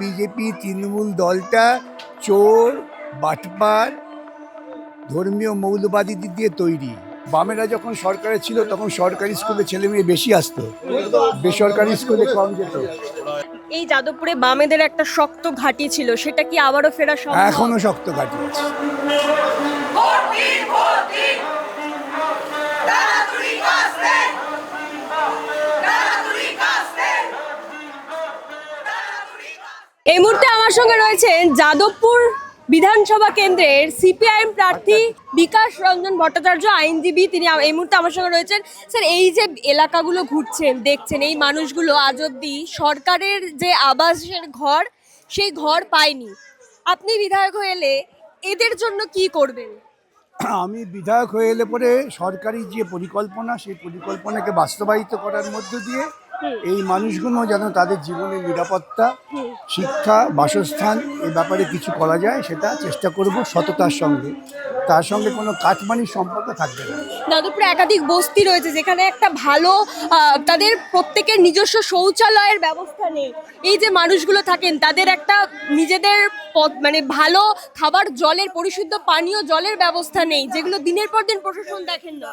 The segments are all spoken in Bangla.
বিজেপি তৃণমূল দলটা চোর, বাটপার, ধর্মীয় মৌলবাদীদের দিয়ে তৈরি। বামেরা যখন সরকারে ছিল তখন সরকারি স্কুলে ছেলে মেয়ে বেশি আসতো, বেসরকারি স্কুলে কম যেত। এই যাদবপুরে বামেদের একটা শক্ত ঘাঁটি ছিল, সেটা কি আবারও ফেরা সম্ভব? এখনো শক্ত ঘাঁটি আছে। এই মুহূর্তে আমার সঙ্গে রয়েছেন যাদবপুর বিধানসভা কেন্দ্রের সিপিআইএম প্রার্থী বিকাশ রঞ্জন ভট্টাচার্য, আইনজীবী। তিনি এই মুহূর্তে আমার সঙ্গে রয়েছেন। স্যার, এই যে এলাকাগুলো ঘুরছেন, দেখছেন এই মানুষগুলো আজ অব্দি সরকারের যে আবাসের ঘর, সেই ঘর পায়নি। আপনি বিধায়ক হয়ে এলে এদের জন্য কি করবেন? আমি বিধায়ক হয়ে এলে পরে সরকারি যে পরিকল্পনা, সেই পরিকল্পনাকে বাস্তবায়িত করার মধ্য দিয়ে এই মানুষগুলো যেন তাদের জীবনের নিরাপত্তা, শিক্ষা, বাসস্থান এই ব্যাপারে কিছু করা যায়, সেটা চেষ্টা করব সততার সঙ্গে। তার সঙ্গে কোনো কাটমানির সম্পর্ক থাকবে না। যাদবপুরে একাধিক বস্তি রয়েছে যেখানে একটা ভালো তাদের প্রত্যেকের নিজস্ব শৌচালয়ের ব্যবস্থা নেই। এই যে মানুষগুলো থাকেন তাদের একটা নিজেদের মানে ভালো খাবার জলের, পরিশুদ্ধ পানীয় জলের ব্যবস্থা নেই, যেগুলো দিনের পর দিন প্রশাসন দেখেন না।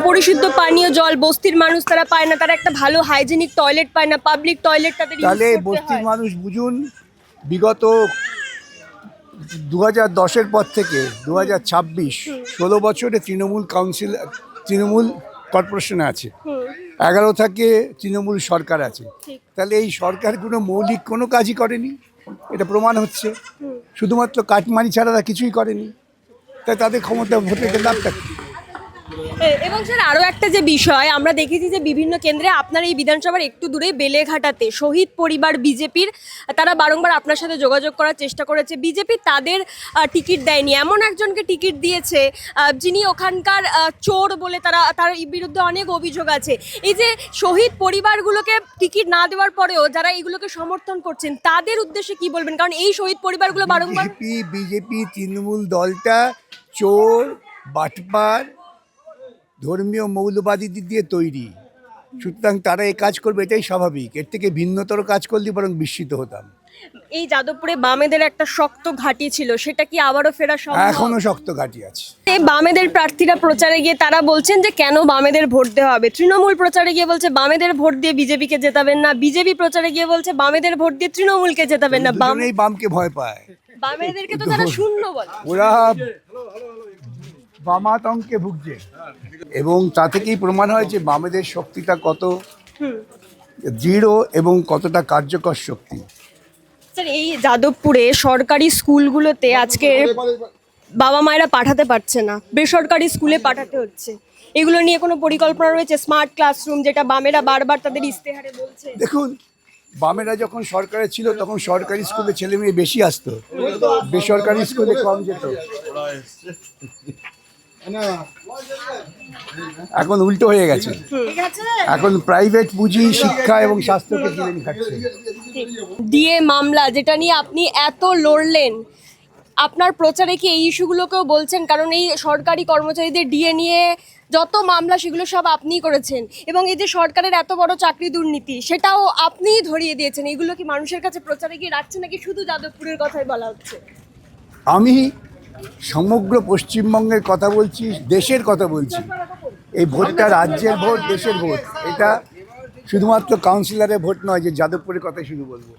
পরিশুদ্ধ পানীয় জল বস্তির মানুষ তারা পায় না, তারা একটা ভালো হাইজেনিক টয়লেট পায় না, পাবলিক টয়লেট তাদের ইউজ তাহলে করতে হয়। বস্তির মানুষ বুঝুন, বিগত 2010-এর পর থেকে 2026 16 বছরে তৃণমূল কর্পোরেশনে আছে, 11 থেকে তৃণমূল সরকার আছে। তাহলে এই সরকারগুলো মৌলিক কোনো কাজই করেনি, এটা প্রমাণ হচ্ছে। শুধুমাত্র কাটমানি ছাড়া তারা কিছুই করেনি। তাই তাদের ক্ষমতা ভোটে লাভটা কি? এবং স্যার, আরও একটা যে বিষয় আমরা দেখেছি যে বিভিন্ন কেন্দ্রে আপনার এই বিধানসভার একটু দূরে বেলেঘাটাতে শহীদ পরিবার বিজেপির, তারা বারংবার আপনার সাথে যোগাযোগ করার চেষ্টা করেছে। বিজেপি তাদের টিকিট দেয়নি, এমন একজনকে টিকিট দিয়েছে যিনি ওখানকার চোর বলে তার বিরুদ্ধে অনেক অভিযোগ আছে। এই যে শহীদ পরিবারগুলোকে টিকিট না দেওয়ার পরেও যারা এগুলোকে সমর্থন করছেন, তাদের উদ্দেশ্যে কি বলবেন? কারণ এই শহীদ পরিবারগুলো বারংবার বিজেপি তৃণমূল দলটা চোর, বাটপার, ধর্মীয় মৌলবাদীদের দিয়ে তৈরি। সুতরাং তারা এই কাজ করবে, এটাই স্বাভাবিক। এর থেকে ভিন্নতর কাজ করলে বরং বিস্মিত হতাম। এই যাদবপুরে বামেদের একটা শক্ত ঘাঁটি ছিল, সেটা কি আবারও ফেরা সম্ভব? এখনো শক্ত ঘাঁটি আছে। এই বামেদের প্রার্থীরা প্রচারে গিয়ে তারা বলছেন যে কেন বামেদের ভোট দেওয়া হবে। তৃণমূল প্রচারে গিয়ে বলছে বামেদের ভোট দিয়ে বিজেপিকে জেতাবেন না, বিজেপি প্রচারে গিয়ে বলছে বামেদের ভোট দিয়ে তৃণমূলকে জেতাবেন না। দুজনেই বামকে ভয় পায়। বামেদেরকে তো তারা শূন্য বলে। ওরা বামাতঙ্কে ভুগছে, এবং তা থেকেই প্রমাণ হয় যে বামেদের শক্তিটা কত দৃঢ় এবং কতটা কার্যকর শক্তি। স্যার, এই যাদবপুরে সরকারি স্কুলগুলোতে আজকে বাবা মায়েরা পাঠাতে পারছে না, বেসরকারি স্কুলে পাঠাতে হচ্ছে। এগুলো নিয়ে কোনো পরিকল্পনা রয়েছে? স্মার্ট ক্লাসরুম, যেটা বামেরা বারবার তাদের ইস্তেহারে বলছে। দেখুন, বামেরা যখন সরকারে ছিল তখন সরকারি স্কুলে ছেলে মেয়ে বেশি আসতো, বেসরকারি স্কুলে কম যেত। এখন উল্টো হয়ে গেছে, এখন প্রাইভেট পুঁজি শিক্ষা এবং স্বাস্থ্যকে কিনে খাচ্ছে। ডিএ মামলা, যেটা নিয়ে আপনি এত লড়লেন, আপনার প্রচারে কি এই ইস্যুগুলোকেও বলছেন? কারণ এই সরকারি কর্মচারীদের ডিএ নিয়ে যত মামলা সেগুলো সব আপনিই করেছেন, এবং এই যে সরকারের এত বড় চাকরি দুর্নীতি, সেটাও আপনিই ধরিয়ে দিয়েছেন। এগুলো কি মানুষের কাছে প্রচারে গিয়ে রাখছে, নাকি শুধু যাদবপুরের কথাই বলা হচ্ছে? আমি সমগ্র পশ্চিমবঙ্গের কথা বলছি, দেশের কথা বলছি। এই ভোটটা রাজ্যের ভোট, দেশের ভোট। এটা শুধুমাত্র কাউন্সিলরের ভোট নয় যে যাদবপুরের কথাই শুধু বলবো।